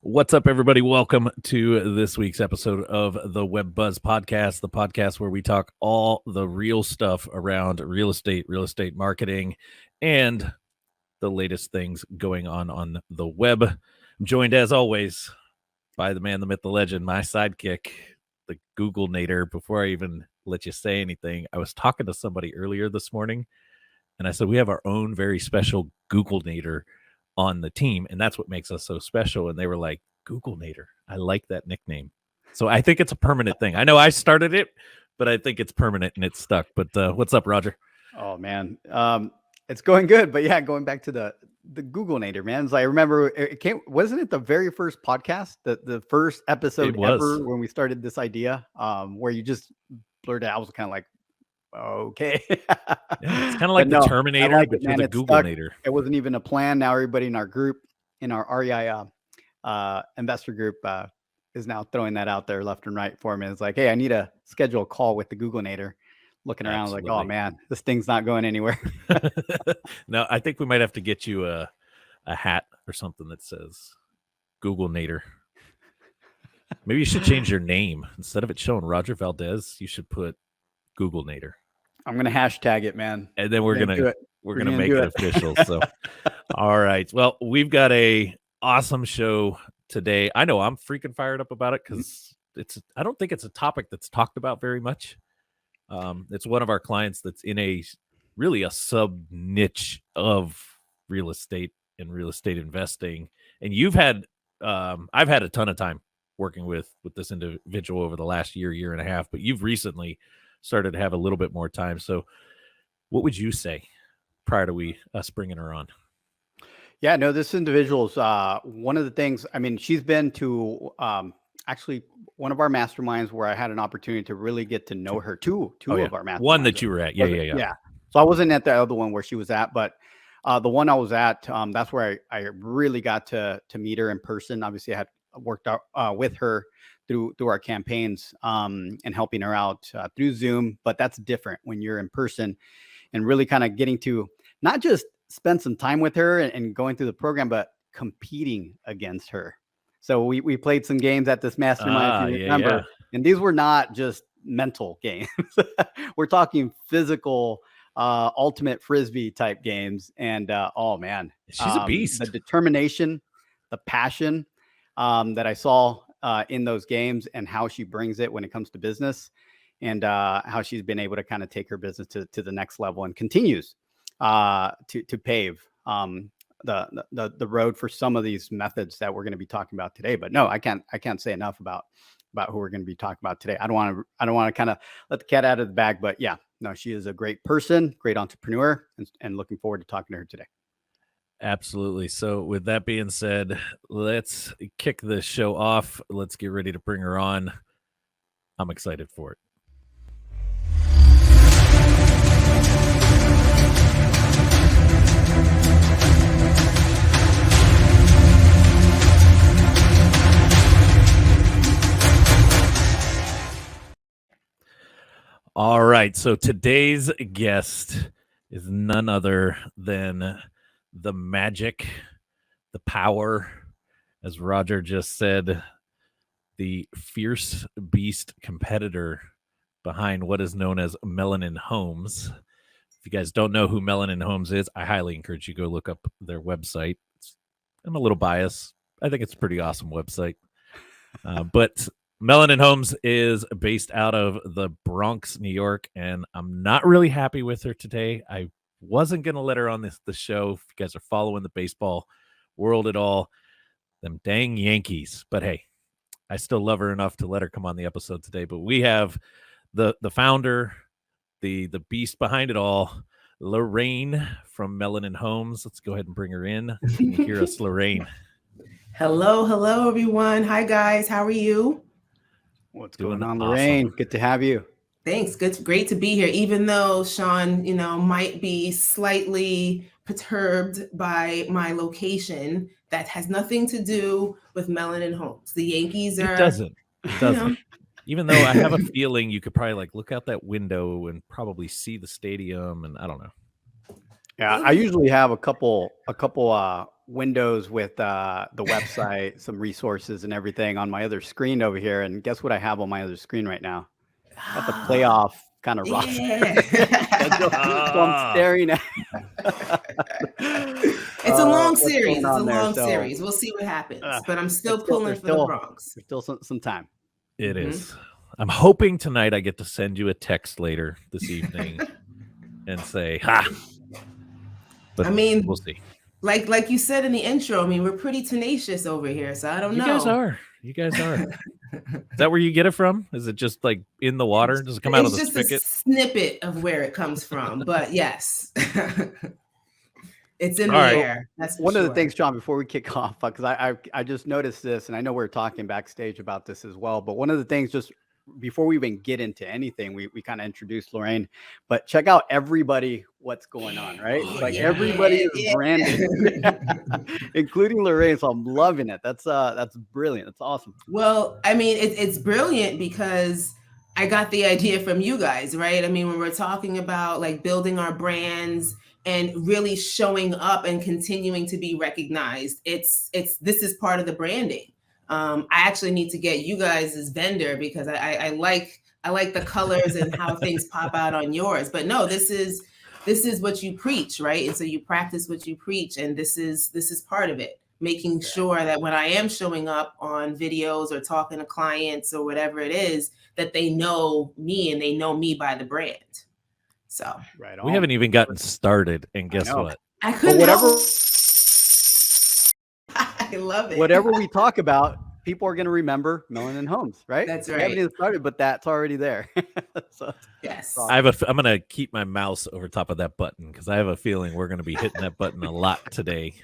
What's up, everybody? Welcome to this week's episode of the Web Buzz Podcast, the podcast where we talk all the real stuff around real estate marketing, and the latest things going on the web. I'm joined, as always, by the man, the myth, the legend, my sidekick, the Google Nader. Before I even let you say anything, I was talking to somebody earlier this morning, and I said, we have our own very special Google Nader on the team, and that's what makes us so special. And they were like, Google Nader, I like that nickname. So I think it's a permanent thing. I know I started it, but I think it's permanent and it's stuck. But what's up, Roger? Oh man, it's going good. But yeah, going back to the Google Nader, man. I remember it came. Wasn't it the very first podcast, the first episode ever when we started this idea, where you just blurted out? I was kind of like, okay. Yeah, it's kind of like the Terminator, but you're the Google Nader. It wasn't even a plan. Now everybody in our group, in our REI investor group, is now throwing that out there left and right for me. It's like, hey, I need to schedule a call with the Google Nader. Looking around like, oh man, this thing's not going anywhere. No, I think we might have to get you a hat or something that says Google Nader. Maybe you should change your name. Instead of it showing Roger Valdez, you should put Google Nader. I'm gonna hashtag it, man. And then we're gonna make it official. So all right. Well, we've got a awesome show today. I know I'm freaking fired up about it because I don't think it's a topic that's talked about very much. It's one of our clients that's in a sub niche of real estate and real estate investing. And you've had, I've had a ton of time working with this individual over the last year and a half, but you've recently started to have a little bit more time. So what would you say prior to us bringing her on? Yeah, no, this individual's one of the things, I mean, she's been to actually one of our masterminds where I had an opportunity to really get to know her. Two of our masterminds. One that you were at. Yeah. So I wasn't at the other one where she was at, but the one I was at, that's where I really got to meet her in person. Obviously, I had worked out with her through our campaigns and helping her out through Zoom. But that's different when you're in person and really kind of getting to not just spend some time with her and going through the program, but competing against her. So we played some games at this mastermind, if you remember. And these were not just mental games. We're talking physical, ultimate Frisbee type games. And oh man, she's a beast. The determination, the passion that I saw in those games, and how she brings it when it comes to business, and how she's been able to kind of take her business to the next level and continues to pave the road for some of these methods that we're going to be talking about today. But no, I can't say enough about who we're going to be talking about today. I don't want to kind of let the cat out of the bag, but yeah, no, she is a great person, great entrepreneur, and looking forward to talking to her today. Absolutely. So with that being said, let's kick this show off. Let's get ready to bring her on. I'm excited for it. All right, so today's guest is none other than the magic, the power, as Roger just said, the fierce beast competitor behind what is known as Melanin Homes. If you guys don't know who Melanin Homes is, I highly encourage you to go look up their website. I'm a little biased. I think it's a pretty awesome website. But Melanin Homes is based out of the Bronx, New York, and I'm not really happy with her today. I wasn't going to let her on the show. If you guys are following the baseball world at all, them dang Yankees. But hey, I still love her enough to let her come on the episode today. But we have the founder, the beast behind it all, Lorraine from Melanin Homes. Let's go ahead and bring her in. Can you hear us, Lorraine? Hello, everyone. Hi, guys. How are you? What's going on, Lorraine? Awesome. Good to have you. Thanks. Great to be here. Even though Sean, might be slightly perturbed by my location, that has nothing to do with Melanin Homes. The Yankees are. It doesn't. Even though I have a feeling you could probably look out that window and probably see the stadium, and I don't know. Yeah, I usually have a couple windows with the website, some resources and everything on my other screen over here. And guess what I have on my other screen right now? Got the playoff kind of roster. So I'm staring at. It's a long series. It's a long series. We'll see what happens. But I'm still pulling for the Bronx. There's still some time. It is. I'm hoping tonight I get to send you a text later this evening and say, "Ha!" But I mean, we'll see. Like you said in the intro, I mean, we're pretty tenacious over here, so I don't know. You guys are. Is that where you get it from? Is it just like in the water? Does it come out of the spigot? It's just a snippet of where it comes from, but yes. It's in the air. That's one of the things, John, before we kick off, because I just noticed this, and I know we're talking backstage about this as well, but one of the things, just before we even get into anything, we kind of introduced Lorraine, but check out everybody, what's going on, right? Everybody is branded, including Lorraine. So I'm loving it. That's brilliant. That's awesome. Well, I mean, it's brilliant because I got the idea from you guys, right? I mean, when we're talking about like building our brands and really showing up and continuing to be recognized, this is part of the branding. I actually need to get you guys as vendor because I like the colors and how things pop out on yours. But no, this is what you preach, right? And so you practice what you preach, and this is part of it. Making sure that when I am showing up on videos or talking to clients or whatever it is, that they know me and they know me by the brand. So right on. We haven't even gotten started, and guess what? I couldn't. Whatever. I love it. Whatever we talk about, people are going to remember Melanin Homes, right? That's right. We haven't even started, but that's already there. So, yes. I'm going to keep my mouse over top of that button because I have a feeling we're going to be hitting that button a lot today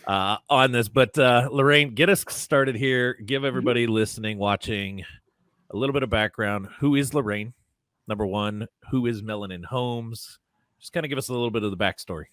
on this. But Lorraine, get us started here. Give everybody listening, watching a little bit of background. Who is Lorraine? Number one, who is Melanin Homes? Just kind of give us a little bit of the backstory.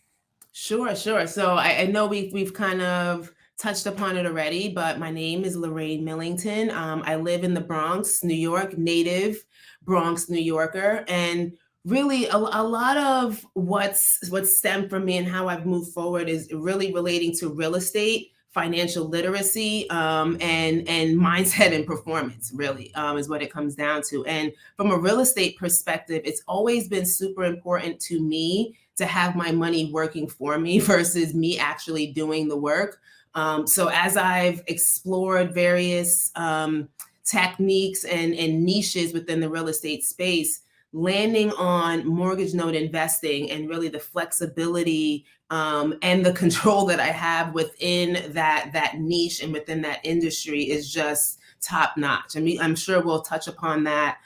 Sure. So I know we've kind of touched upon it already, but my name is Lorraine Millington. I live in the Bronx, New York, native Bronx New Yorker, and really a lot of what's stemmed from me and how I've moved forward is really relating to real estate, financial literacy, and mindset and performance, really, is what it comes down to. And from a real estate perspective, it's always been super important to me to have my money working for me versus me actually doing the work. So as I've explored various techniques and niches within the real estate space, landing on mortgage note investing and really the flexibility and the control that I have within that niche and within that industry is just top notch. I mean, I'm sure we'll touch upon that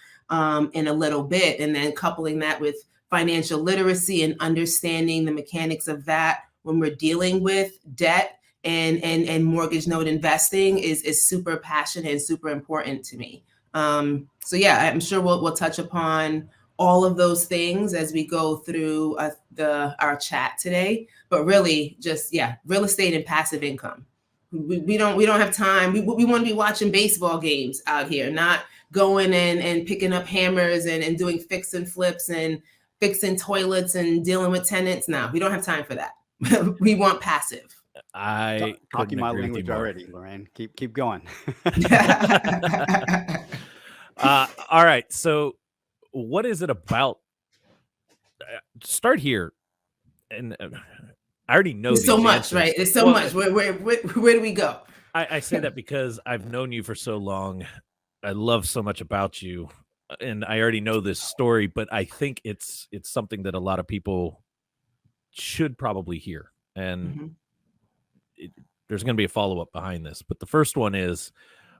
in a little bit, and then coupling that with financial literacy and understanding the mechanics of that when we're dealing with debt and mortgage note investing is super passionate and super important to me. So yeah, I'm sure we'll touch upon all of those things as we go through our chat today. But really, just real estate and passive income. We don't have time. We want to be watching baseball games out here, not going and picking up hammers and doing fix and flips and fixing toilets and dealing with tenants. No, we don't have time for that. We want passive. I talking my language already, Lorraine. Keep going. All right. So what is it about? Start here. And I already know there's so much, answers. Right? There's so much. Where do we go? I say that because I've known you for so long. I love so much about you, and I already know this story, but I think it's something that a lot of people should probably hear. And there's going to be a follow-up behind this. But the first one is,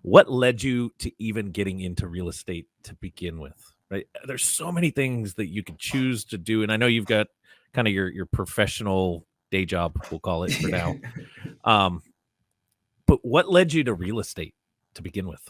what led you to even getting into real estate to begin with? Right? There's so many things that you can choose to do. And I know you've got kind of your professional day job, we'll call it for now. But what led you to real estate to begin with?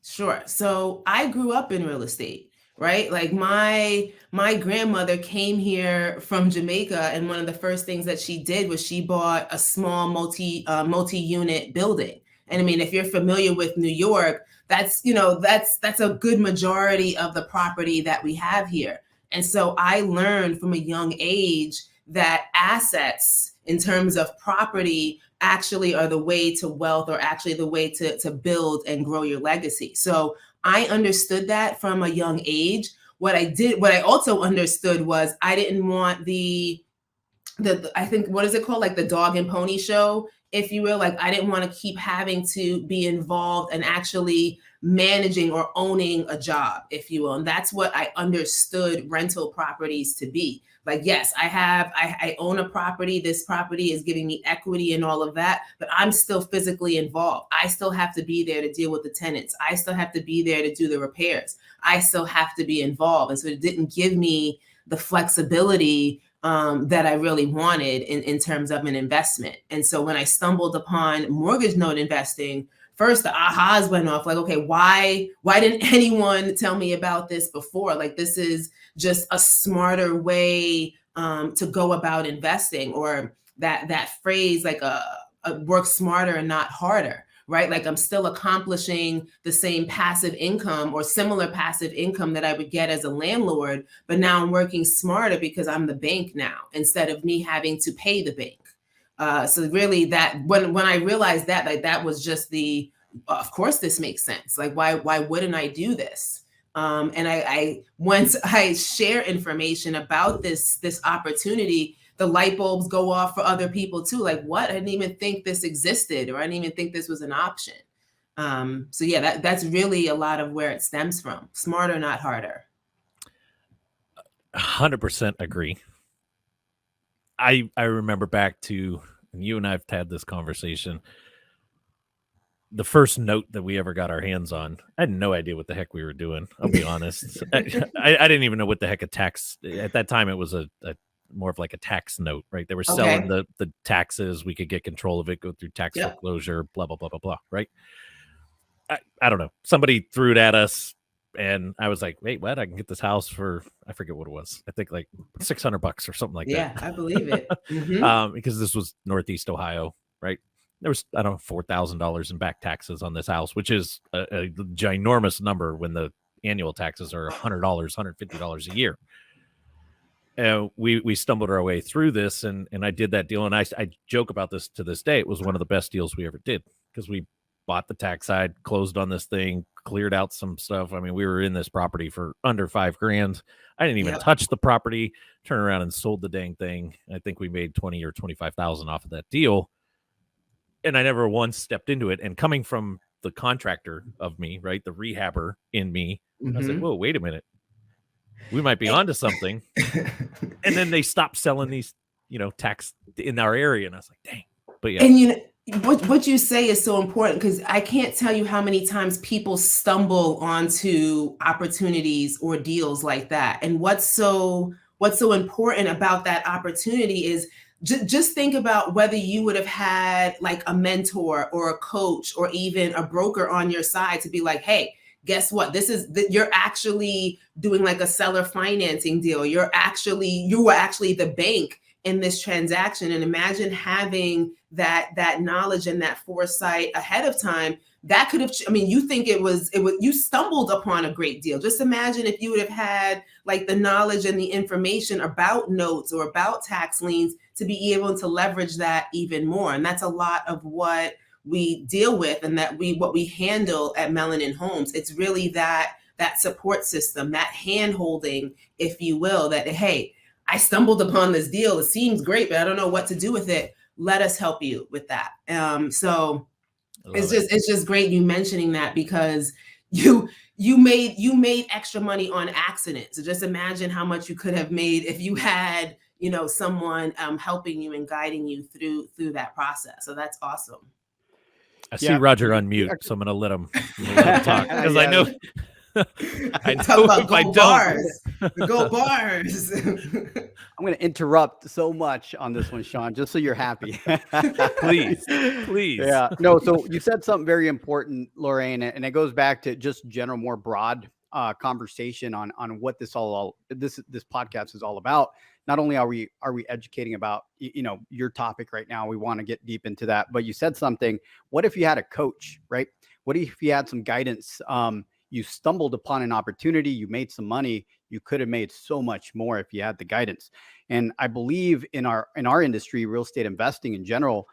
Sure. So I grew up in real estate, right? Like my grandmother came here from Jamaica, and one of the first things that she did was she bought a small multi-unit building. And I mean, if you're familiar with New York, that's a good majority of the property that we have here. And so I learned from a young age that assets in terms of property actually are the way to wealth, or actually the way to build and grow your legacy. So I understood that from a young age. What I also understood was I didn't want the I think, what is it called? Like the dog and pony show, if you will. Like I didn't want to keep having to be involved and actually managing or owning a job, if you will. And that's what I understood rental properties to be. Like, yes, I own a property. This property is giving me equity and all of that, but I'm still physically involved. I still have to be there to deal with the tenants. I still have to be there to do the repairs. I still have to be involved. And so it didn't give me the flexibility that I really wanted in terms of an investment. And so when I stumbled upon mortgage note investing, first the ahas went off, like, okay, why didn't anyone tell me about this before? Like, this is just a smarter way to go about investing, or that phrase, like work smarter and not harder. Right? Like I'm still accomplishing the same passive income or similar passive income that I would get as a landlord, but now I'm working smarter because I'm the bank now, instead of me having to pay the bank. So really, that when I realized that, like, that was just of course this makes sense. Like, why wouldn't I do this? And I once I share information about this opportunity, the light bulbs go off for other people too. Like, what? I didn't even think this existed, or I didn't even think this was an option. So yeah, that's really a lot of where it stems from. Smarter, not harder. 100% agree. I remember back to, and you and I've had this conversation, the first note that we ever got our hands on, I had no idea what the heck we were doing. I'll be honest. I didn't even know what the heck a tax, at that time it was a more of like a tax note, right? They were selling the taxes. We could get control of it, go through tax foreclosure, blah, blah, blah, blah, blah, right? I don't know. Somebody threw it at us, and I was like, wait, what? I can get this house for, I forget what it was. I think like $600 or something like that. Yeah, I believe it. Because this was Northeast Ohio, right? There was, I don't know, $4,000 in back taxes on this house, which is a ginormous number when the annual taxes are $100, $150 a year. And we stumbled our way through this, and I did that deal. And I joke about this to this day. It was one of the best deals we ever did, because we bought the tax side, closed on this thing, cleared out some stuff. I mean, we were in this property for under $5,000. I didn't even touch the property, turn around and sold the dang thing. I think we made 20 or 25,000 off of that deal. And I never once stepped into it. And coming from the contractor of me, right, the rehabber in me, I was like, whoa, wait a minute. We might be onto something. And then they stopped selling these, tax in our area. And I was like, dang. But yeah. And what you say is so important, because I can't tell you how many times people stumble onto opportunities or deals like that. And what's so important about that opportunity is just think about whether you would have had like a mentor or a coach or even a broker on your side to be like, hey, guess what? You're actually doing like a seller financing deal. You were actually the bank in this transaction. And imagine having that knowledge and that foresight ahead of time. That could have, you think you stumbled upon a great deal. Just imagine if you would have had like the knowledge and the information about notes or about tax liens to be able to leverage that even more. And that's a lot of what we deal with, and what we handle at Melanin Homes. It's really that support system, that hand holding, if you will, that, hey, I stumbled upon this deal. It seems great, but I don't know what to do with it. Let us help you with that. So it's just great you mentioning that, because you made extra money on accident. So just imagine how much you could have made if you had, someone helping you and guiding you through that process. So that's awesome. I see Roger on mute, so I'm going to let him talk, because I know. I know if I don't. Go bars. I'm going to interrupt so much on this one, Sean, just so you're happy. Please. Yeah. No, so you said something very important, Lorraine, and it goes back to just general, more broad conversation on what this podcast is all about. Not only are we educating about, your topic right now, we want to get deep into that, but you said something. What if you had a coach, right? What if you had some guidance? you stumbled upon an opportunity, you made some money, you could have made so much more if you had the guidance. And I believe in our industry, real estate investing in general,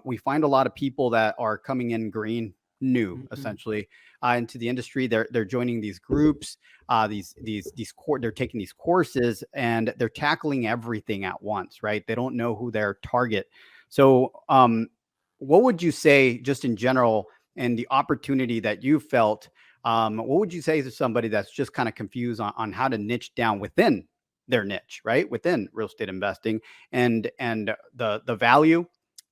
we find a lot of people that are coming in green, new, essentially, into the industry. They're joining these groups, they're taking these courses, and they're tackling everything at once, right? They don't know who their target. So, what would you say, just in general, and the opportunity that you felt? What would you say to somebody that's just kind of confused on how to niche down within their niche, right? Within real estate investing, and the value,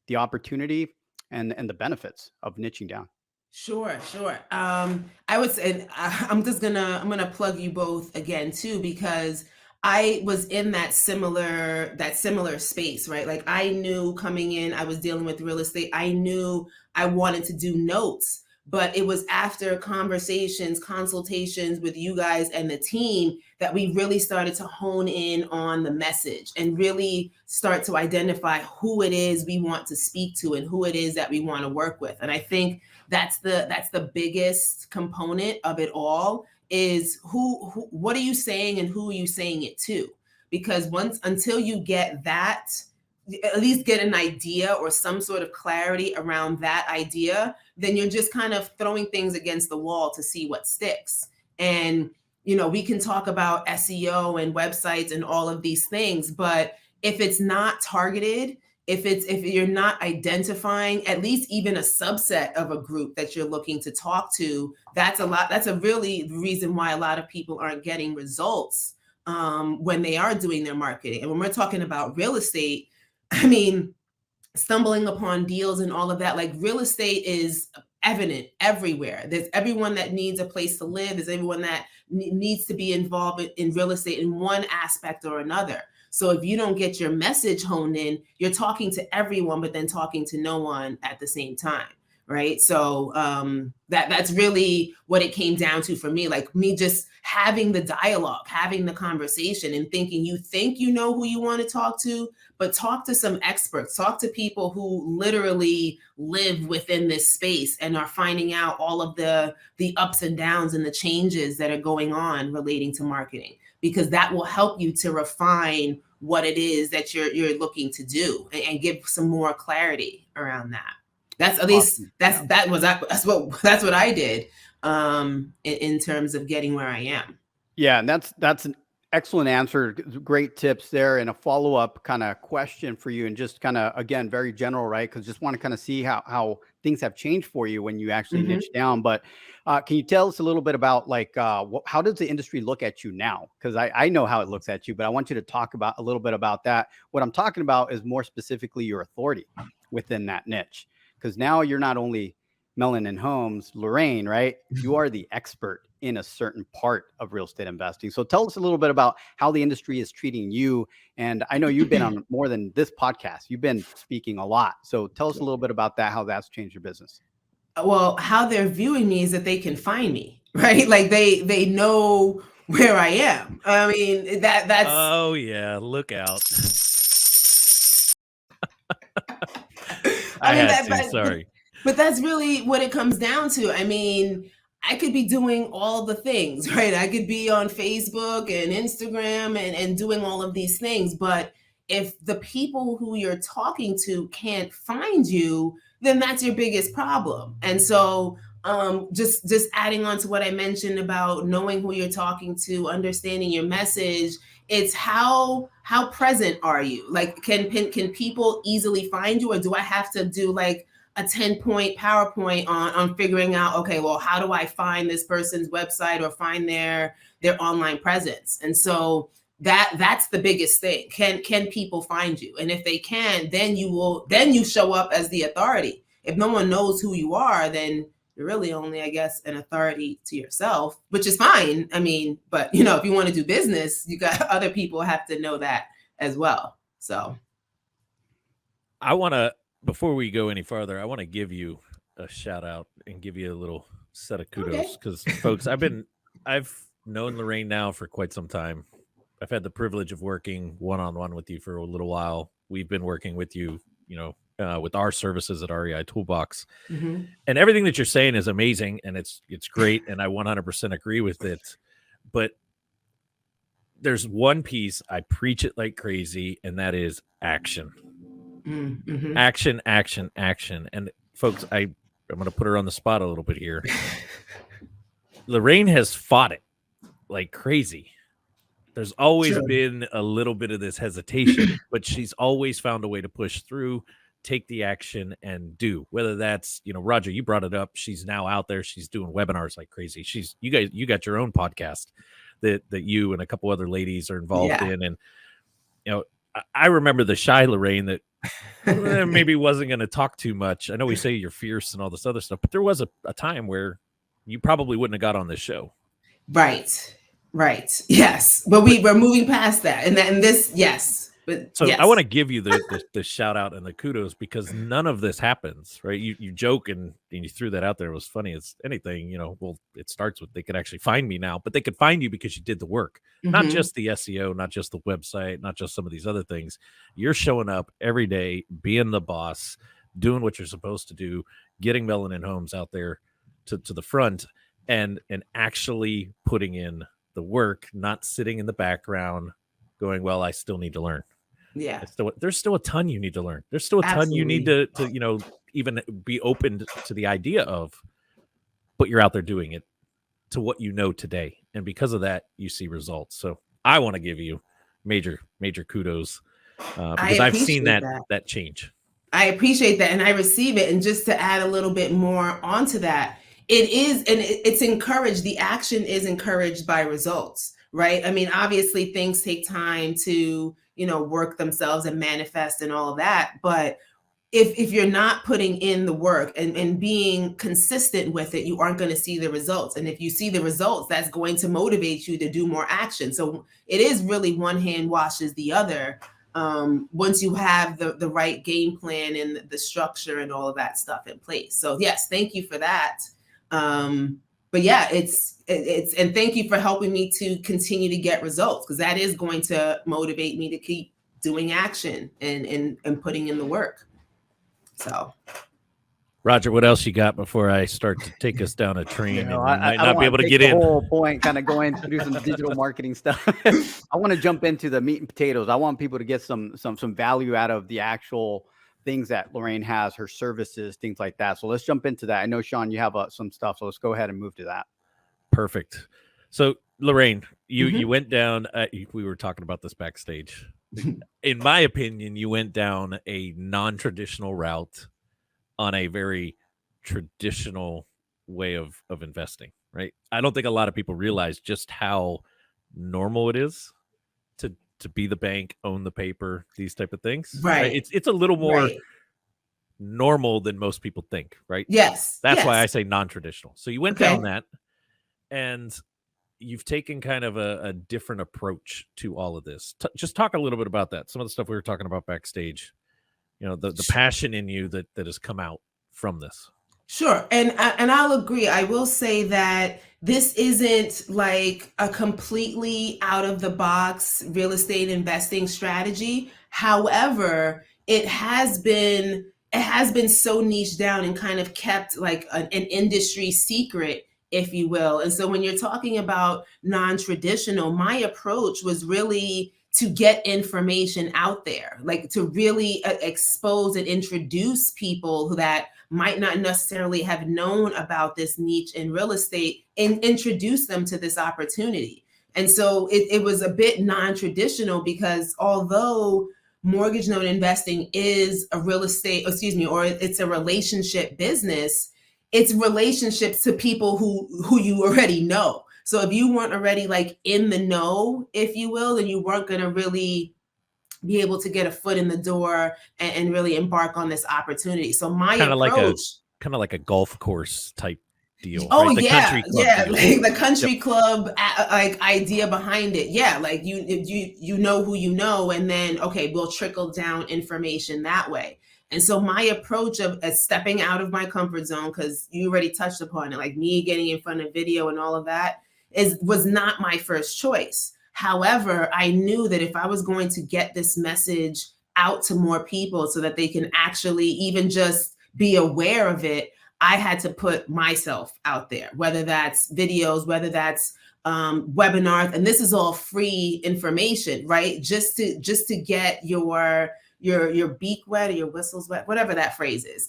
the opportunity, and the benefits of niching down. Sure, sure. I would say, and I'm gonna plug you both again too, because I was in that similar space, right? Like I knew coming in, I was dealing with real estate. I knew I wanted to do notes, but it was after conversations, consultations with you guys and the team that we really started to hone in on the message and really start to identify who it is we want to speak to and who it is that we want to work with. And I think that's the biggest component of it all, is who what are you saying and who are you saying it to? Because until you get that, at least get an idea or some sort of clarity around that idea, then you're just kind of throwing things against the wall to see what sticks. And we can talk about SEO and websites and all of these things, but if it's not targeted, if you're not identifying at least even a subset of a group that you're looking to talk to, that's a really reason why a lot of people aren't getting results when they are doing their marketing. And when we're talking about real estate, I mean, stumbling upon deals and all of that, like real estate is evident everywhere. There's everyone that needs a place to live. There's everyone that needs to be involved in real estate in one aspect or another. So if you don't get your message honed in, you're talking to everyone, but then talking to no one at the same time, right? So that's really what it came down to for me. Like me just having the dialogue, having the conversation, and thinking you think you know who you want to talk to, but talk to some experts, talk to people who literally live within this space and are finding out all of the ups and downs and the changes that are going on relating to marketing, because that will help you to refine what it is that you're looking to do and give some more clarity around that. That's at least Awesome. that's what I did in terms of getting where I am. Yeah, and that's an excellent answer. Great tips there, and a follow-up kind of question for you, and just kind of, again, very general, right? Because just want to kind of see how things have changed for you when you actually niche down. But can you tell us a little bit about, like, how does the industry look at you now? Because I know how it looks at you, but I want you to talk about a little bit about that. What I'm talking about is more specifically your authority within that niche, because now you're not only Mellon and Homes, Lorraine, right? You are the expert in a certain part of real estate investing. So tell us a little bit about how the industry is treating you. And I know you've been on more than this podcast. You've been speaking a lot. So tell us a little bit about that, how that's changed your business. Well, how they're viewing me is that they can find me, right? Like they know where I am. I mean, that's Oh yeah, look out. I had to, sorry. But that's really what it comes down to. I mean, I could be doing all the things, right? I could be on Facebook and Instagram and doing all of these things. But if the people who you're talking to can't find you, then that's your biggest problem. And so just adding on to what I mentioned about knowing who you're talking to, understanding your message, it's how present are you? Like, can people easily find you, or do I have to do like a 10-point PowerPoint on figuring out, okay, well, how do I find this person's website or find their online presence? And so that's the biggest thing. Can people find you? And if they can, then you show up as the authority. If no one knows who you are, then you're really only, I guess, an authority to yourself, which is fine. I mean, but if you want to do business, you got other people have to know that as well. So I want to, before we go any further, I want to give you a shout out and give you a little set of kudos, because folks, I've known Lorraine now for quite some time. I've had the privilege of working one-on-one with you for a little while. We've been working with you, with our services at REI Toolbox. Mm-hmm. And everything that you're saying is amazing, and it's great, and I 100% agree with it. But there's one piece I preach it like crazy, and that is action. Mm-hmm. Action, action, action. And folks, I'm going to put her on the spot a little bit here. Lorraine has fought it like crazy. There's always been a little bit of this hesitation, but she's always found a way to push through, take the action, and do. Whether that's, Roger, you brought it up. She's now out there. She's doing webinars like crazy. You got your own podcast that you and a couple other ladies are involved in. And, I remember the shy Lorraine that maybe wasn't going to talk too much. I know we say you're fierce and all this other stuff, but there was a time where you probably wouldn't have got on this show. Right. Yes. But we're moving past that. And this, yes. But so yes. I want to give you the shout out and the kudos, because none of this happens, right? You joke and you threw that out there. It was funny as anything, well, it starts with they could actually find me now, but they could find you because you did the work, not just the SEO, not just the website, not just some of these other things. You're showing up every day, being the boss, doing what you're supposed to do, getting Melanin Homes out there to the front and actually putting in the work, not sitting in the background going, well, I still need to learn. Yeah. There's still a ton you need to learn. There's still a ton you need to even be open to the idea of, but you're out there doing it to what you know today. And because of that, you see results. So I want to give you major kudos because I've seen that change. I appreciate that. And I receive it. And just to add a little bit more onto that, it is, and it's encouraged. The action is encouraged by results, right? I mean, obviously things take time to, work themselves and manifest and all of that. But if you're not putting in the work and being consistent with it, you aren't going to see the results. And if you see the results, that's going to motivate you to do more action. So it is really one hand washes the other. Once you have the right game plan and the structure and all of that stuff in place. So yes, thank you for that. But yeah, it's and thank you for helping me to continue to get results, because that is going to motivate me to keep doing action and putting in the work. So, Roger, what else you got before I start to take us down a train and you might not be able to get the in? Whole point, kind of going to do some digital marketing stuff. I want to jump into the meat and potatoes. I want people to get some value out of the actual things that Lorraine has, her services, things like that. So let's jump into that. I know, Sean, you have some stuff, so let's go ahead and move to that. Perfect. So Lorraine, you went down, we were talking about this backstage. In my opinion, you went down a non-traditional route on a very traditional way of investing, right? I don't think a lot of people realize just how normal it is to be the bank, own the paper, these type of things. Right. It's a little more normal than most people think, right? Yes. That's why I say non-traditional. So you went down that, and you've taken kind of a different approach to all of this. Just talk a little bit about that. Some of the stuff we were talking about backstage, the passion in you that has come out from this. Sure. And I'll agree. I will say that this isn't like a completely out of the box real estate investing strategy. However, it has been so niche down and kind of kept like an industry secret, if you will. And so when you're talking about non-traditional, my approach was really to get information out there, like to really expose and introduce people that might not necessarily have known about this niche in real estate and introduce them to this opportunity. And so it was a bit non-traditional, because although mortgage note investing is a real estate, or it's a relationship business, it's relationships to people who you already know. So if you weren't already like in the know, if you will, then you weren't going to really be able to get a foot in the door and really embark on this opportunity. So my approach, kind of like a golf course type deal. Oh, right? the country club deal. Like the country club like idea behind it. Yeah, like you know who you know, and then we'll trickle down information that way. And so my approach of stepping out of my comfort zone, because you already touched upon it, like me getting in front of video and all of that was not my first choice. However, I knew that if I was going to get this message out to more people so that they can actually even just be aware of it, I had to put myself out there, whether that's videos, whether that's webinars, and this is all free information, right? Just to get your beak wet or your whistles wet, whatever that phrase is,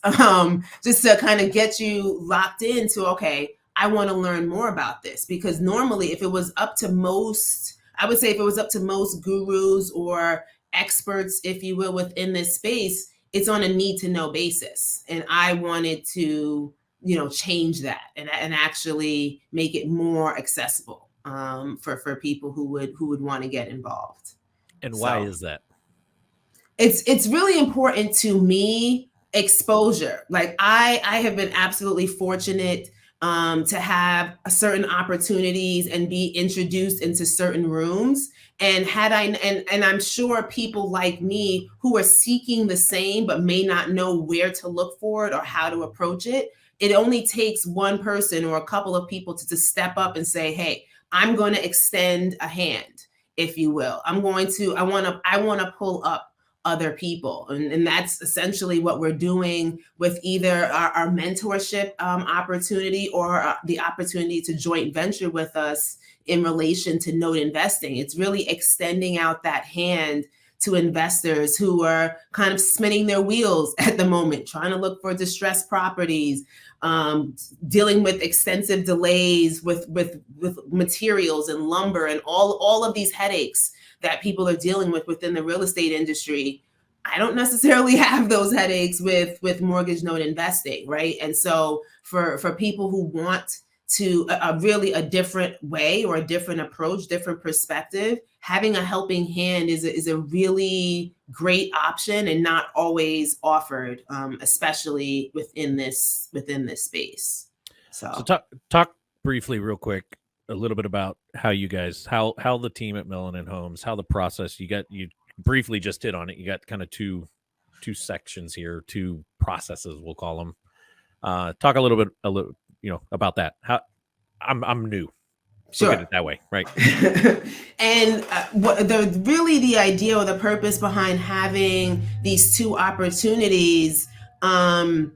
just to kind of get you locked into, okay, I want to learn more about this. Because normally, if it was up to most, I would say if it was up to most gurus or experts, if you will, within this space, it's on a need to know basis. And I wanted to, change that and actually make it more accessible for people who would want to get involved. And why is that? It's really important to me, exposure. Like I have been absolutely fortunate to have certain opportunities and be introduced into certain rooms. And and I'm sure people like me who are seeking the same but may not know where to look for it or how to approach it. It only takes one person or a couple of people to step up and say, hey, I'm going to extend a hand, if you will. I want to pull up other people. And that's essentially what we're doing with either our mentorship opportunity or the opportunity to joint venture with us in relation to note investing. It's really extending out that hand to investors who are kind of spinning their wheels at the moment, trying to look for distressed properties, dealing with extensive delays with materials and lumber and all of these headaches that people are dealing with within the real estate industry. I don't necessarily have those headaches with mortgage note investing, right? And so for people who want to really a different way or a different approach, different perspective, having a helping hand is a really great option and not always offered, especially within this space. So talk briefly, real quick, a little bit about how you guys, how the team at Mellon and Homes, how the process, you briefly just hit on it. You got kind of two sections here, two processes, we'll call them. Talk a little bit about that. How I'm new. Sure. Look at it that way, right? And the idea or the purpose behind having these two opportunities, again,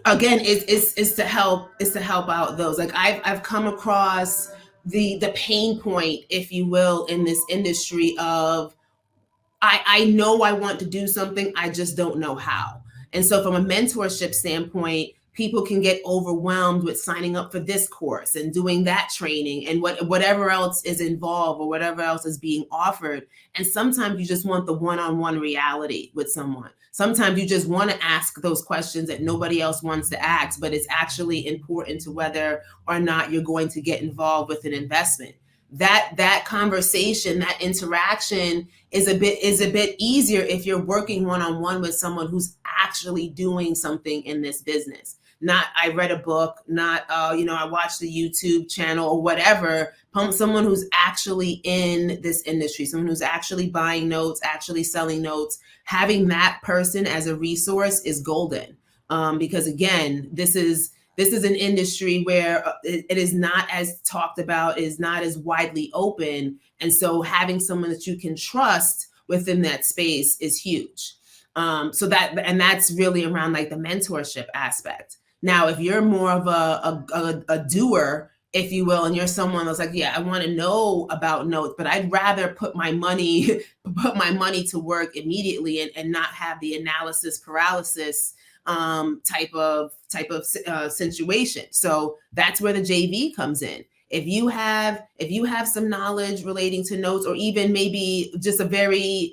is to help out those. Like I've come across the pain point, if you will, in this industry of I know I want to do something, I just don't know how. And so from a mentorship standpoint, people can get overwhelmed with signing up for this course and doing that training and whatever else is involved or whatever else is being offered. And sometimes you just want the one-on-one reality with someone. Sometimes you just want to ask those questions that nobody else wants to ask, but it's actually important to whether or not you're going to get involved with an investment. That conversation, that interaction is a bit easier if you're working one-on-one with someone who's actually doing something in this business. Not I read a book, not I watched the YouTube channel or whatever. Someone who's actually in this industry, someone who's actually buying notes, actually selling notes. Having that person as a resource is golden, because again, this is an industry where it is not as talked about, is not as widely open. And so having someone that you can trust within that space is huge. So that's really around like the mentorship aspect. Now, if you're more of a doer, if you will, and you're someone that's like, yeah, I want to know about notes, but I'd rather put my money to work immediately and not have the analysis paralysis type of situation. So that's where the JV comes in. If you have some knowledge relating to notes, or even maybe just a very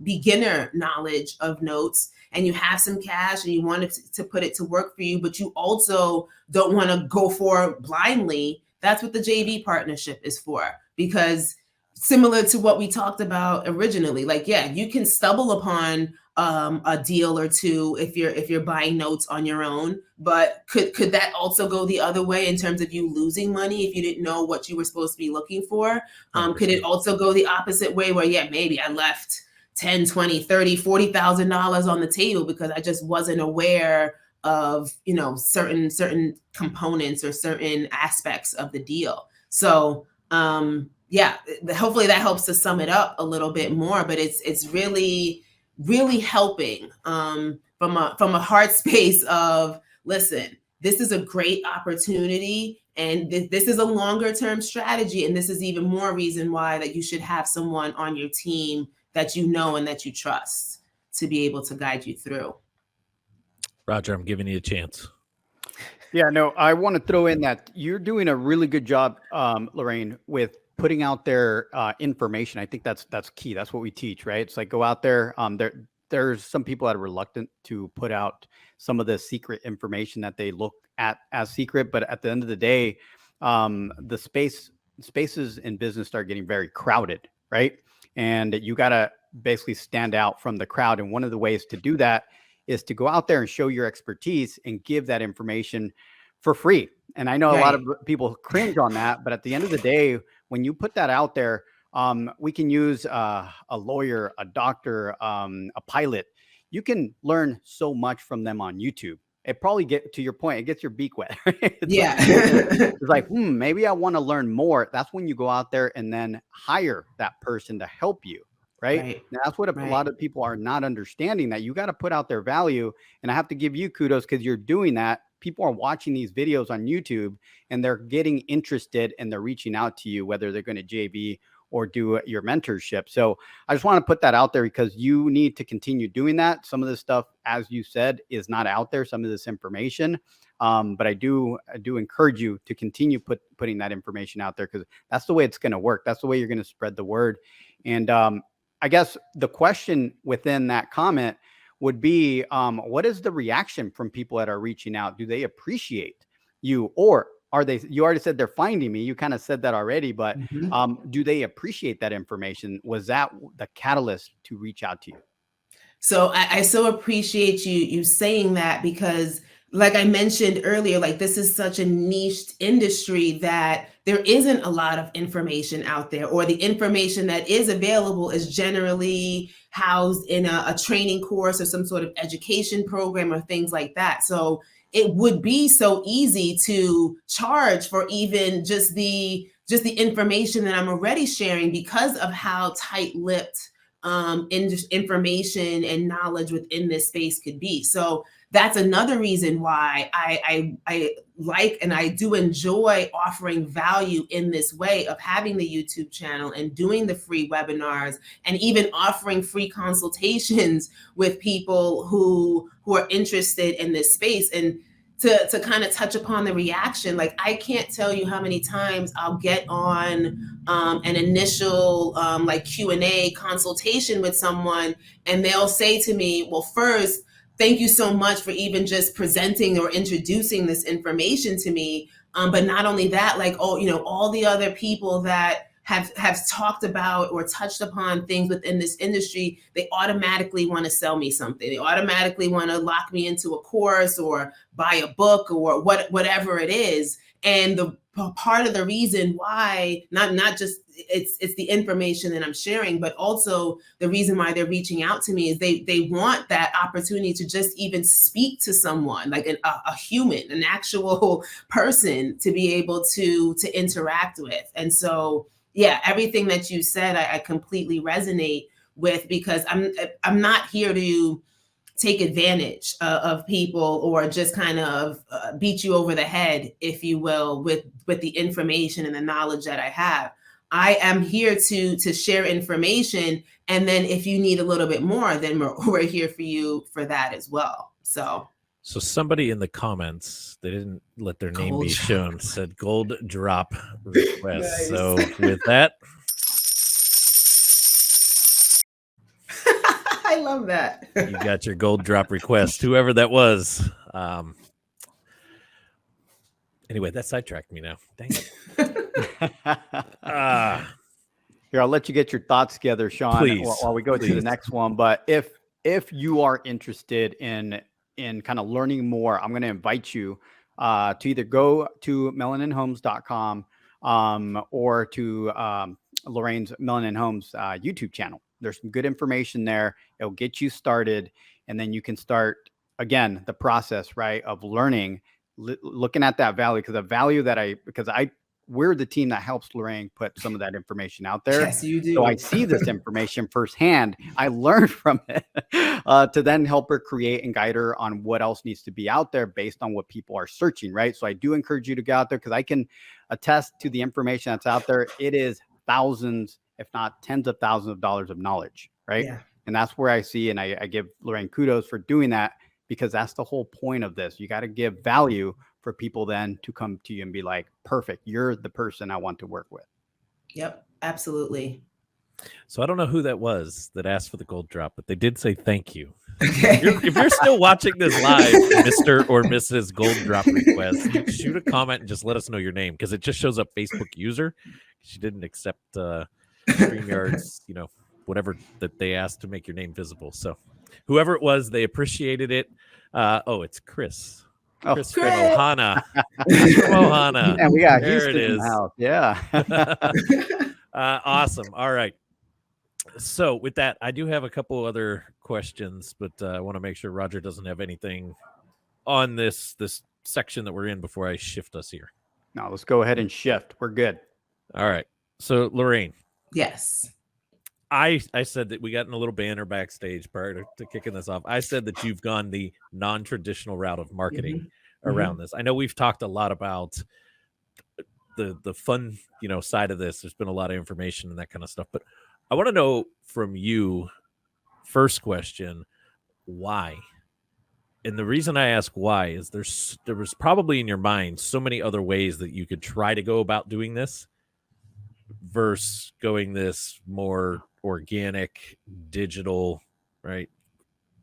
beginner knowledge of notes, and you have some cash and you want to put it to work for you, but you also don't want to go for blindly, that's what the JV partnership is for. Because similar to what we talked about originally, like, yeah, you can stumble upon a deal or two if you're buying notes on your own, but could that also go the other way in terms of you losing money if you didn't know what you were supposed to be looking for? Could it also go the opposite way where, yeah, maybe I left $10, $20, $30, $40,000 on the table because I just wasn't aware of, certain components or certain aspects of the deal. So, yeah, hopefully that helps to sum it up a little bit more, but it's really really helping from a heart space of, listen, this is a great opportunity, and this is a longer term strategy, and this is even more reason why that you should have someone on your team that you know and that you trust to be able to guide you through. Roger, I'm giving you a chance. Yeah, no, I want to throw in that you're doing a really good job, Lorraine, with putting out their information. I think that's key. That's what we teach, right? It's like, go out there. There's some people that are reluctant to put out some of the secret information that they look at as secret, but at the end of the day, the spaces in business start getting very crowded, right? And you got to basically stand out from the crowd. And one of the ways to do that is to go out there and show your expertise and give that information for free. And I know a lot of people cringe on that, but at the end of the day, when you put that out there, we can use a lawyer, a doctor, a pilot. You can learn so much from them on YouTube. It probably to your point, it gets your beak wet. It's like, maybe I want to learn more. That's when you go out there and then hire that person to help you. Right. Now, that's what a lot of people are not understanding, that you got to put out their value. And I have to give you kudos because you're doing that. People are watching these videos on YouTube and they're getting interested and they're reaching out to you, whether they're going to JV or do your mentorship. So I just want to put that out there because you need to continue doing that. Some of this stuff, as you said, is not out there, some of this information. But I do encourage you to continue putting that information out there because that's the way it's going to work. That's the way you're going to spread the word. And I guess the question within that comment would be, what is the reaction from people that are reaching out? Do they appreciate you, or are they, you already said they're finding me. You kind of said that already, but do they appreciate that information? Was that the catalyst to reach out to you? So I so appreciate you saying that, because like I mentioned earlier, like this is such a niched industry that there isn't a lot of information out there, or the information that is available is generally housed in a training course or some sort of education program or things like that. So it would be so easy to charge for even just the information that I'm already sharing because of how tight-lipped information and knowledge within this space could be. So that's another reason why I like and I do enjoy offering value in this way of having the YouTube channel and doing the free webinars and even offering free consultations with people who are interested in this space. And to kind of touch upon the reaction, like I can't tell you how many times I'll get on an initial like Q&A consultation with someone and they'll say to me, well, first, thank you so much for even just presenting or introducing this information to me. But not only that, like, all the other people that have talked about or touched upon things within this industry, they automatically want to sell me something. They automatically want to lock me into a course or buy a book or whatever it is. And the part of the reason why, not just it's the information that I'm sharing, but also the reason why they're reaching out to me is they want that opportunity to just even speak to someone, like a human, an actual person to be able to interact with. And so, yeah, everything that you said, I completely resonate with, because I'm not here to take advantage of people or just kind of beat you over the head, if you will, with the information and the knowledge that I have. I am here to share information, and then if you need a little bit more, then we're here for you for that as well. So somebody in the comments, they didn't let their name be shown, said gold drop request. Nice. So with that, I love that. You got your gold drop request, whoever that was. Anyway, that sidetracked me now. Dang it. Here, I'll let you get your thoughts together, Sean, please, while we go to the next one. But if you are interested in kind of learning more, I'm going to invite you to either go to melaninhomes.com or to Lorraine's Melanin Homes YouTube channel. There's some good information there. It'll get you started, and then you can start, again, the process, right, of learning, looking at that value, because the value that I we're the team that helps Lorraine put some of that information out there. Yes, you do. So I see this information firsthand. I learned from it to then help her create and guide her on what else needs to be out there based on what people are searching, right? So I do encourage you to get out there, because I can attest to the information that's out there. It is thousands, if not tens of thousands of dollars of knowledge, right? Yeah. And that's where I see, and I give Lorraine kudos for doing that, because that's the whole point of this. You got to give value for people then to come to you and be like, perfect, you're the person I want to work with. Yep, absolutely. So I don't know who that was that asked for the gold drop, but they did say thank you. Okay. If you're still watching this live, Mr. or Mrs. Gold Drop Request, shoot a comment and just let us know your name, because it just shows up Facebook user. She didn't accept StreamYard's, whatever that they asked to make your name visible. So whoever it was, they appreciated it. It's Chris. Chris from Ohana. Chris from Ohana. And we got there Houston it is. in the house. Yeah. Awesome. All right. So with that, I do have a couple other questions, but I want to make sure Roger doesn't have anything on this section that we're in before I shift us here. No, let's go ahead and shift. We're good. All right. So Lorraine. Yes. I said that we got in a little banner backstage prior to kicking this off. I said that you've gone the non-traditional route of marketing around this. I know we've talked a lot about the fun, side of this. There's been a lot of information and that kind of stuff, but I want to know from you, first question, why? And the reason I ask why is there was probably in your mind so many other ways that you could try to go about doing this versus going this more organic, digital, right?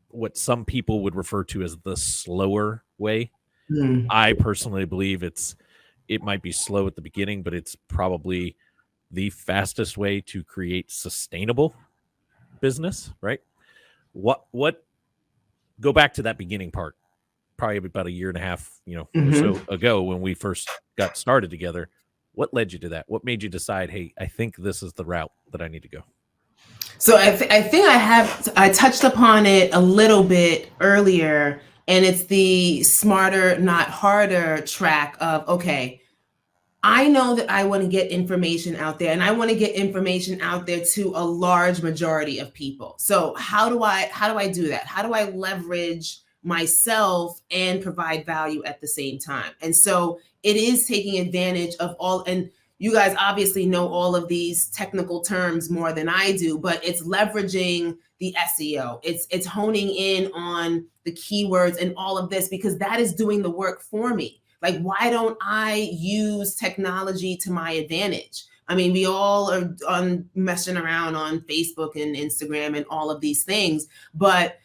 What some people would refer to as the slower way. I personally believe it might be slow at the beginning, but it's probably the fastest way to create sustainable business, right? What go back to that beginning part, probably about a year and a half, or so ago when we first got started together. What led you to that? What made you decide, hey, I think this is the route that I need to go? So I think I touched upon it a little bit earlier, and it's the smarter, not harder track of, okay, I know that I want to get information out there, and I want to get information out there to a large majority of people. So how do I do that? How do I leverage myself and provide value at the same time? And so it is taking advantage of all, and you guys obviously know all of these technical terms more than I do, but it's leveraging the SEO. It's honing in on the keywords and all of this, because that is doing the work for me. Like, why don't I use technology to my advantage? I mean, we all are messing around on Facebook and Instagram and all of these things, but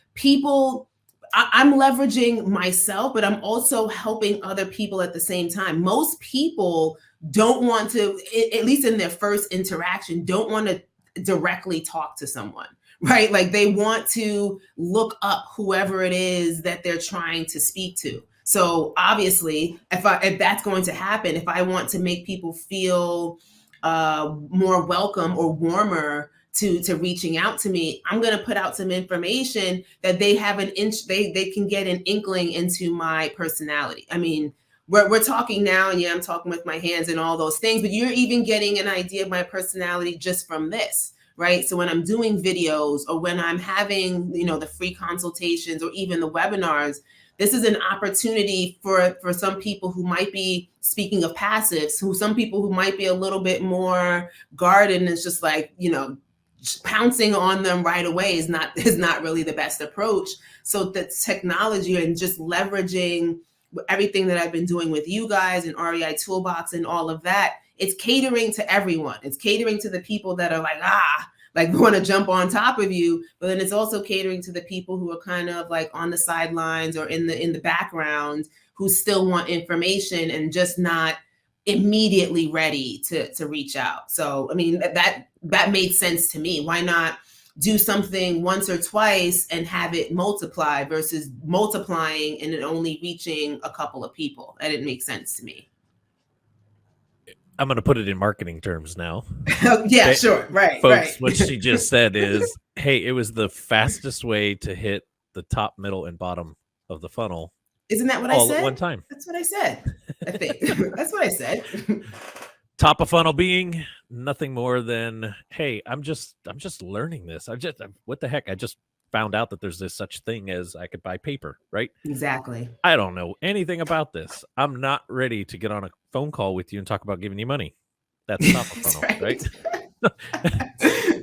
I'm leveraging myself, but I'm also helping other people at the same time. Most people don't want to, at least in their first interaction, don't want to directly talk to someone, right? Like, they want to look up whoever it is that they're trying to speak to. So obviously, if that's going to happen, if I want to make people feel more welcome or warmer to reaching out to me, I'm going to put out some information that they have they can get an inkling into my personality. I mean, we're talking now, and I'm talking with my hands and all those things, but you're even getting an idea of my personality just from this, right? So when I'm doing videos, or when I'm having, the free consultations, or even the webinars, this is an opportunity for some people who might be, speaking of passives, some people who might be a little bit more guarded, and it's just like, pouncing on them right away is not really the best approach. So the technology and just leveraging everything that I've been doing with you guys and REI Toolbox and all of that, it's catering to everyone. It's catering to the people that are like want to jump on top of you, but then it's also catering to the people who are kind of like on the sidelines or in the background, who still want information and just not immediately ready to reach out. So, I mean, that made sense to me. Why not do something once or twice and have it multiply versus multiplying and it only reaching a couple of people? That didn't make sense to me. I'm going to put it in marketing terms now. Yeah, okay. Sure. Right. Folks, right. What she just said is, hey, it was the fastest way to hit the top, middle, and bottom of the funnel. Isn't that what I said? All at one time. That's what I said. I think that's what I said. Top of funnel being nothing more than, hey, I'm just learning this. What the heck? I just found out that there's this such thing as I could buy paper, right? Exactly. I don't know anything about this. I'm not ready to get on a phone call with you and talk about giving you money. That's top of funnel, right?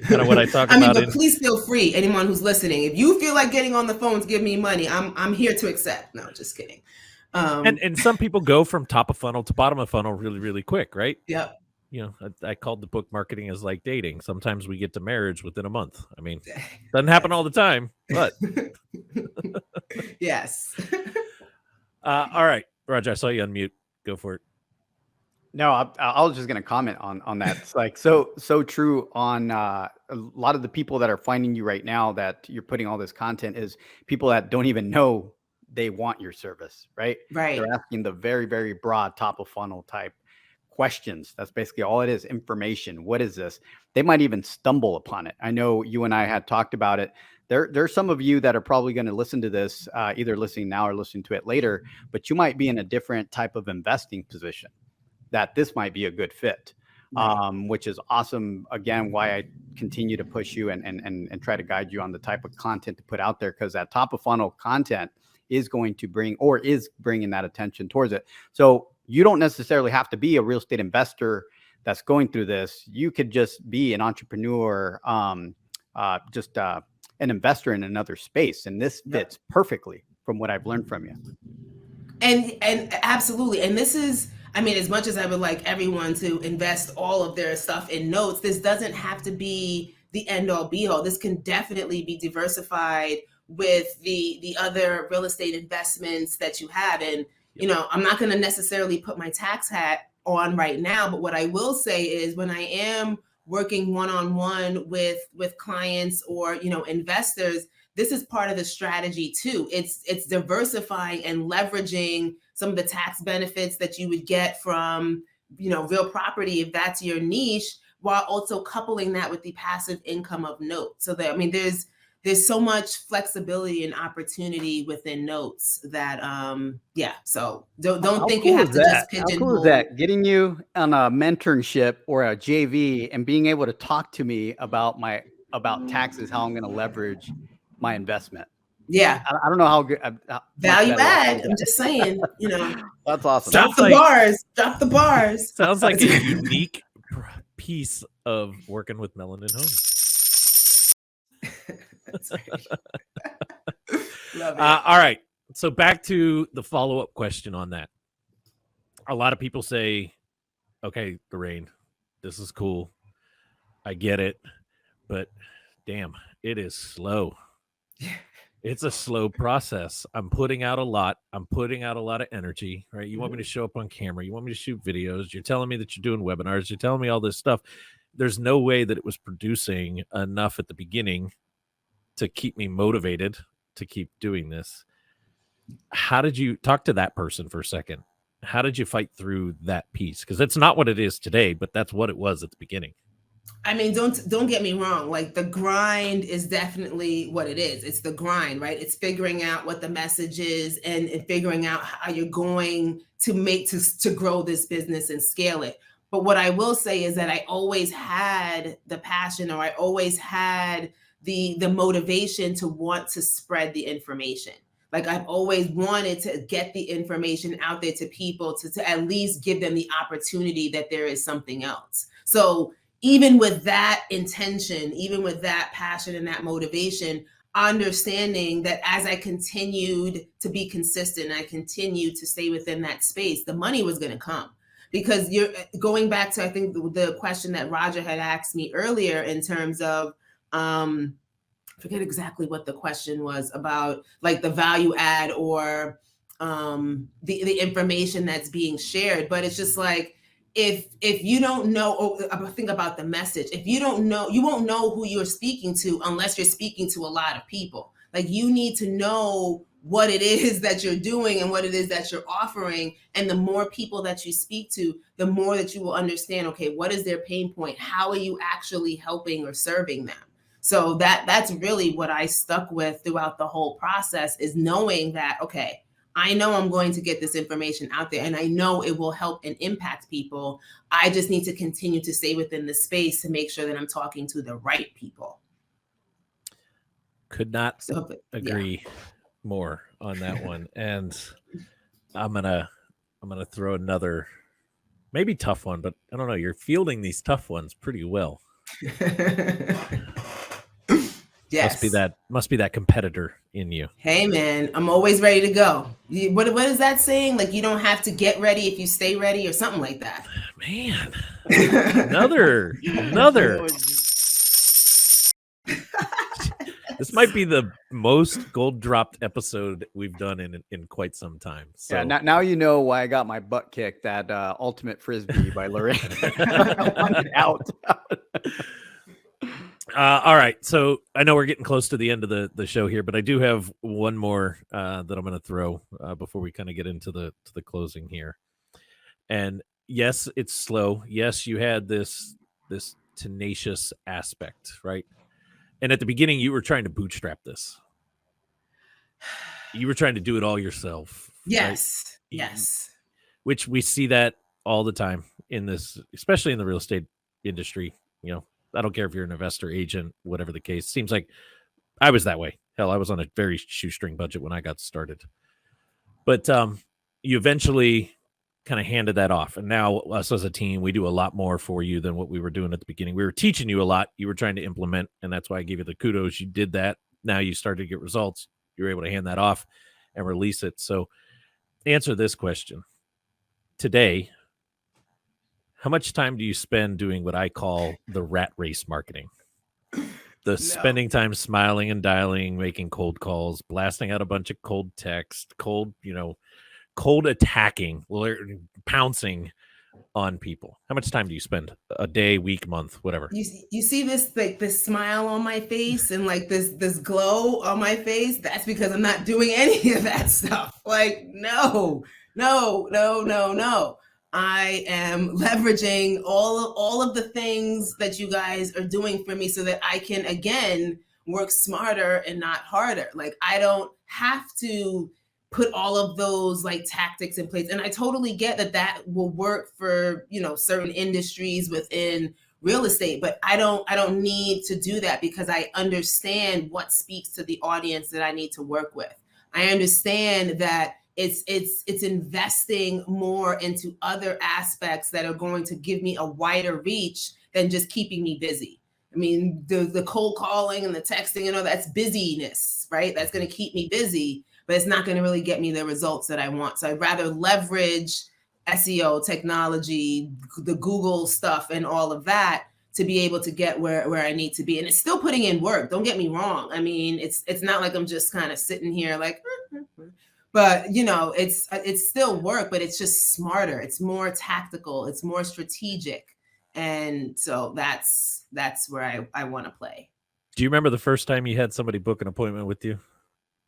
Kind of what I talk about. But please feel free, anyone who's listening. If you feel like getting on the phone to give me money, I'm here to accept. No, just kidding. And some people go from top of funnel to bottom of funnel really, really quick, right? Yep. You know, I called the book Marketing is Like Dating. Sometimes we get to marriage within a month. I mean, doesn't happen all the time, but yes. All right, Roger, I saw you unmute. Go for it. No, I was just going to comment on that. It's like so true on a lot of the people that are finding you right now that you're putting all this content is people that don't even know they want your service, right? Right. They're asking the very, very broad top of funnel type questions. That's basically all it is. Information. What is this? They might even stumble upon it. I know you and I had talked about it. There's some of you that are probably going to listen to this, either listening now or listening to it later, but you might be in a different type of investing position that this might be a good fit, which is awesome. Again, why I continue to push you and try to guide you on the type of content to put out there, because that top of funnel content is going to bring or is bringing that attention towards it. So you don't necessarily have to be a real estate investor that's going through this. You could just be an entrepreneur, just an investor in another space. And this fits perfectly from what I've learned from you. And absolutely. And this is, I mean, as much as I would like everyone to invest all of their stuff in notes, this doesn't have to be the end all be all. This can definitely be diversified with the other real estate investments that you have. And, you know, I'm not going to necessarily put my tax hat on right now, but what I will say is when I am working one-on-one with clients or, you know, investors, this is part of the strategy too. It's diversifying and leveraging some of the tax benefits that you would get from, you know, real property, if that's your niche, while also coupling that with the passive income of notes. So that, I mean, there's so much flexibility and opportunity within notes that, so don't think you have to just pigeonhole. How cool is that? Getting you on a mentorship or a JV and being able to talk to me about taxes, how I'm going to leverage my investment. Yeah. I don't know how good. Value add. I'm just saying, you know. That's awesome. Drop the bars. Sounds like a unique piece of working with Melanin Homes. That's right. Love it. All right. So back to the follow-up question on that. A lot of people say, okay, Lorraine, this is cool. I get it. But damn, it is slow. It's a slow process. I'm putting out a lot. I'm putting out a lot of energy, right? You want me to show up on camera. You want me to shoot videos. You're telling me that you're doing webinars. You're telling me all this stuff. There's no way that it was producing enough at the beginning to keep me motivated to keep doing this. How did you talk to that person for a second? How did you fight through that piece? Because it's not what it is today, but that's what it was at the beginning. I mean, don't get me wrong. Like the grind is definitely what it is. It's the grind, right? It's figuring out what the message is and figuring out how you're going to make to grow this business and scale it. But what I will say is that I always had the passion, or I always had the motivation to want to spread the information. Like I've always wanted to get the information out there to people to at least give them the opportunity that there is something else. So even with that intention, even with that passion and that motivation, understanding that as I continued to be consistent, I continued to stay within that space, the money was going to come. Because you're going back to, I think, the question that Roger had asked me earlier in terms of, I forget exactly what the question was about, like the value add or the information that's being shared. But it's just like, if you don't know, or think about the message, if you don't know, you won't know who you're speaking to unless you're speaking to a lot of people. Like you need to know what it is that you're doing and what it is that you're offering. And the more people that you speak to, the more that you will understand, okay, what is their pain point? How are you actually helping or serving them? So that's really what I stuck with throughout the whole process, is knowing that, okay, I know I'm going to get this information out there, and I know it will help and impact people. I just need to continue to stay within the space to make sure that I'm talking to the right people. Could not agree more on that one. And I'm gonna throw another maybe tough one, but I don't know. You're fielding these tough ones pretty well. Yes. Must be that competitor in you. Hey man, I'm always ready to go. What is that saying? Like, you don't have to get ready if you stay ready, or something like that. Man, another. This might be the most gold dropped episode we've done in quite some time. So. Yeah, now you know why I got my butt kicked at Ultimate Frisbee by Lorraine. I wanted out. All right, so I know we're getting close to the end of the show here, but I do have one more that I'm going to throw before we kind of get into the closing here. And yes, it's slow. Yes, you had this tenacious aspect, right? And at the beginning, you were trying to bootstrap this. You were trying to do it all yourself. Yes, right? yes. Which we see that all the time in this, especially in the real estate industry. You know, I don't care if you're an investor, agent, whatever the case. Seems like I was that way. Hell, I was on a very shoestring budget when I got started. But you eventually kind of handed that off. And now us as a team, we do a lot more for you than what we were doing at the beginning. We were teaching you a lot. You were trying to implement, and that's why I gave you the kudos. You did that. Now you started to get results. You were able to hand that off and release it. So answer this question. Today, how much time do you spend doing what I call the rat race marketing? Spending time smiling and dialing, making cold calls, blasting out a bunch of cold text, cold attacking, pouncing on people. How much time do you spend a day, week, month, whatever? You see this, like, this smile on my face and like this glow on my face? That's because I'm not doing any of that stuff. Like, no. I am leveraging all of the things that you guys are doing for me so that I can, again, work smarter and not harder. Like, I don't have to put all of those like tactics in place. And I totally get that will work for, certain industries within real estate, but I don't need to do that because I understand what speaks to the audience that I need to work with. I understand that it's investing more into other aspects that are going to give me a wider reach than just keeping me busy. I mean, the cold calling and the texting, that's busyness, right? That's going to keep me busy, but it's not going to really get me the results that I want. So I'd rather leverage SEO, technology, the Google stuff and all of that to be able to get where I need to be. And it's still putting in work. Don't get me wrong. I mean, it's not like I'm just kind of sitting here like, but it's still work, but it's just smarter. It's more tactical. It's more strategic. And so that's where I want to play. Do you remember the first time you had somebody book an appointment with you?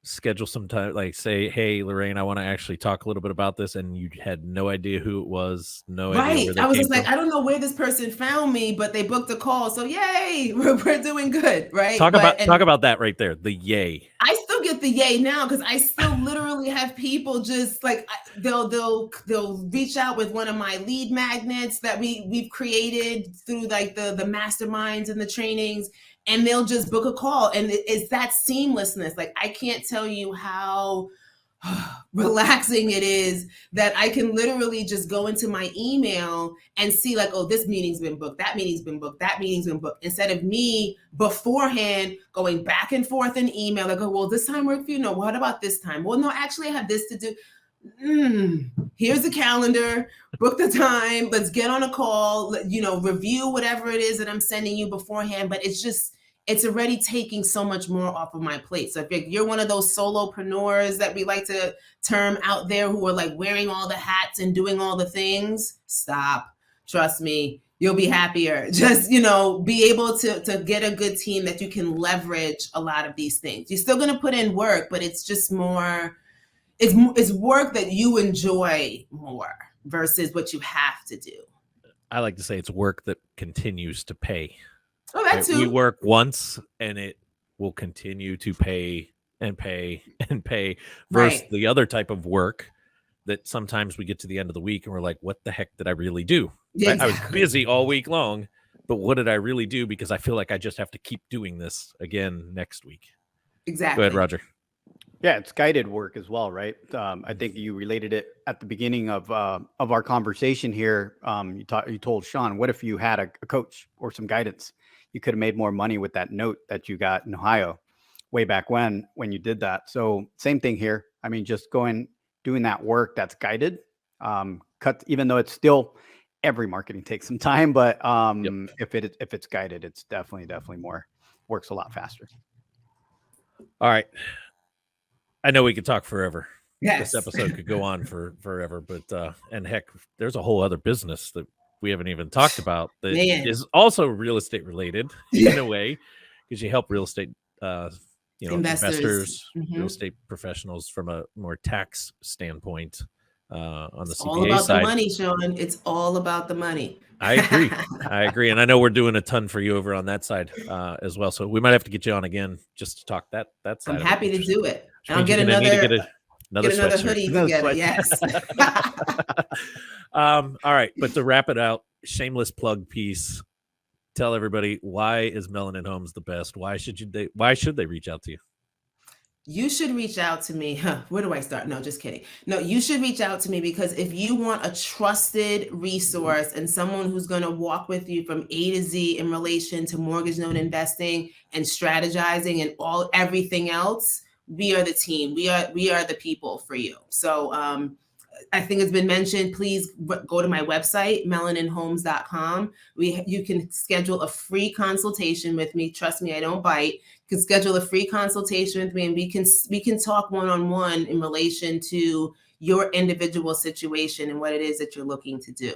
Schedule some time, like say, hey, Lorraine, I want to actually talk a little bit about this, and you had no idea who it was, no idea where they I was came just like, from. I don't know where this person found me, but they booked a call, so yay, we're doing good, right? Talk about that right there, the yay. I still get the yay now because I still literally have people just like they'll reach out with one of my lead magnets that we've created through like the masterminds and the trainings. And they'll just book a call. And it's that seamlessness. Like, I can't tell you how relaxing it is that I can literally just go into my email and see like, oh, this meeting's been booked, that meeting's been booked, that meeting's been booked. Instead of me beforehand going back and forth in email, like, oh, well, this time work for you? No, what about this time? Well, no, actually I have this to do. Here's the calendar, book the time, let's get on a call, review whatever it is that I'm sending you beforehand. But it's already taking so much more off of my plate. So if you're one of those solopreneurs that we like to term out there who are like wearing all the hats and doing all the things, stop. Trust me, you'll be happier. Just, be able to get a good team that you can leverage a lot of these things. You're still going to put in work, but it's just more, it's work that you enjoy more versus what you have to do. I like to say it's work that continues to pay. Oh, that too. We work once and it will continue to pay and pay versus Right. the other type of work that sometimes we get to the end of the week and we're like, what the heck did I really do? Yeah, Right? I was exactly. busy all week long, but what did I really do? Because I feel like I just have to keep doing this again next week. Exactly. Go ahead, Roger. Yeah, it's guided work as well, right? I think you related it at the beginning of our conversation here. You told Sean, what if you had a coach or some guidance? You could have made more money with that note that you got in Ohio way back when you did that. So same thing here. I mean, just doing that work that's guided. Even though it's still every marketing takes some time, but if it's guided, it's definitely more works a lot faster. All right. I know we could talk forever. Yes. This episode could go on for forever, but and heck, there's a whole other business that we haven't even talked about that is also real estate related in a way, because you help real estate investors, real estate professionals from a more tax standpoint on the CPA all about side. The money, Sean. It's all about the money. I agree. And I know we're doing a ton for you over on that side as well. So we might have to get you on again just to talk that side. I'm happy to do it. And I'll get another hoodie together. Yes. All right. But to wrap it out, shameless plug piece. Tell everybody, why is Melanin Homes the best? Why should they reach out to you? You should reach out to me. Where do I start? No, just kidding. No, you should reach out to me, because if you want a trusted resource and someone who's going to walk with you from A to Z in relation to mortgage note investing and strategizing and everything else, we are the team. We are the people for you. So I think it's been mentioned. Please go to my website, melaninhomes.com. You can schedule a free consultation with me. Trust me, I don't bite. You can schedule a free consultation with me, and we can talk one-on-one in relation to your individual situation and what it is that you're looking to do.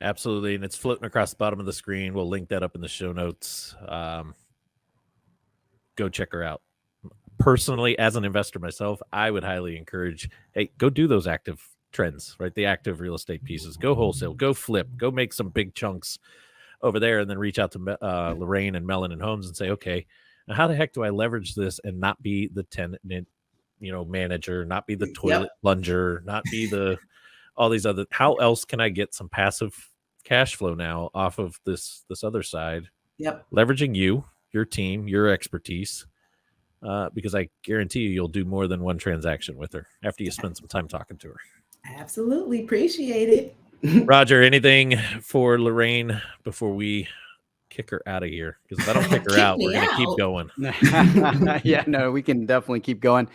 Absolutely. And it's floating across the bottom of the screen. We'll link that up in the show notes. Go check her out. Personally, as an investor myself, I would highly encourage, hey, go do those active trends, right? The active real estate pieces. Go wholesale, go flip, go make some big chunks over there, and then reach out to Lorraine and Melanin Homes and say, okay, now how the heck do I leverage this and not be the tenant, manager, not be the toilet plunger, not be all these other, how else can I get some passive cash flow now off of this other side? Yep. Leveraging you, your team, your expertise. Because I guarantee you'll do more than one transaction with her after you spend some time talking to her. Absolutely. Appreciate it. Roger, anything for Lorraine before we kick her out of here? Because if I don't kick her out, we're going to keep going. Yeah, no, we can definitely keep going.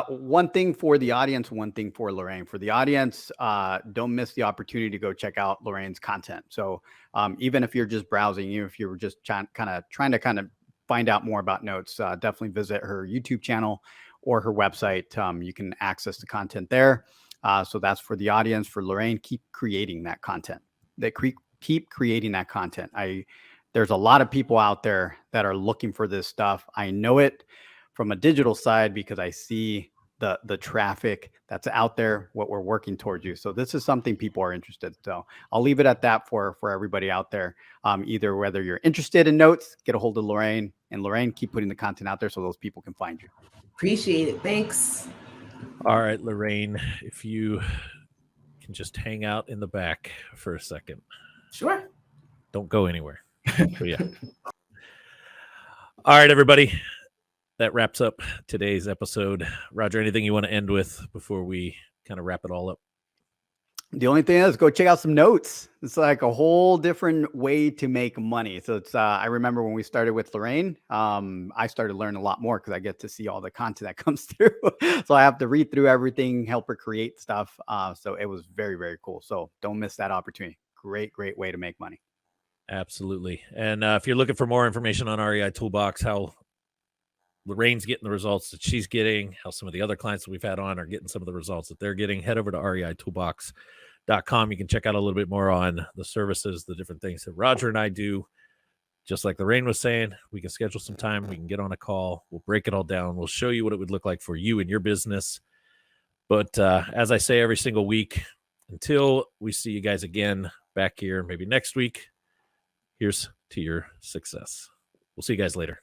One thing for the audience, one thing for Lorraine. For the audience, don't miss the opportunity to go check out Lorraine's content. So even if you're just browsing, even if you were just trying to find out more about notes, definitely visit her YouTube channel or her website. You can access the content there. So that's for the audience. For Lorraine, keep creating that content. Keep creating that content. There's a lot of people out there that are looking for this stuff. I know it from a digital side because I see the traffic that's out there, what we're working towards you. So this is something people are interested. So I'll leave it at that for everybody out there. Either whether you're interested in notes, get a hold of Lorraine, and Lorraine, keep putting the content out there so those people can find you. Appreciate it. Thanks. All right, Lorraine, if you can just hang out in the back for a second. Sure. Don't go anywhere. But yeah. All right, everybody. That wraps up today's episode. Roger, anything you want to end with before we kind of wrap it all up? The only thing is go check out some notes. It's like a whole different way to make money. So it's, I remember when we started with Lorraine, I started learning a lot more because I get to see all the content that comes through. So I have to read through everything, help her create stuff. So it was very, very cool. So don't miss that opportunity. Great way to make money. Absolutely. And if you're looking for more information on REI Toolbox, how Lorraine's getting the results that she's getting, how some of the other clients that we've had on are getting some of the results that they're getting, head over to reitoolbox.com. You can check out a little bit more on the services, the different things that Roger and I do. Just like Lorraine was saying, we can schedule some time. We can get on a call. We'll break it all down. We'll show you what it would look like for you and your business. But as I say every single week, until we see you guys again back here, maybe next week, here's to your success. We'll see you guys later.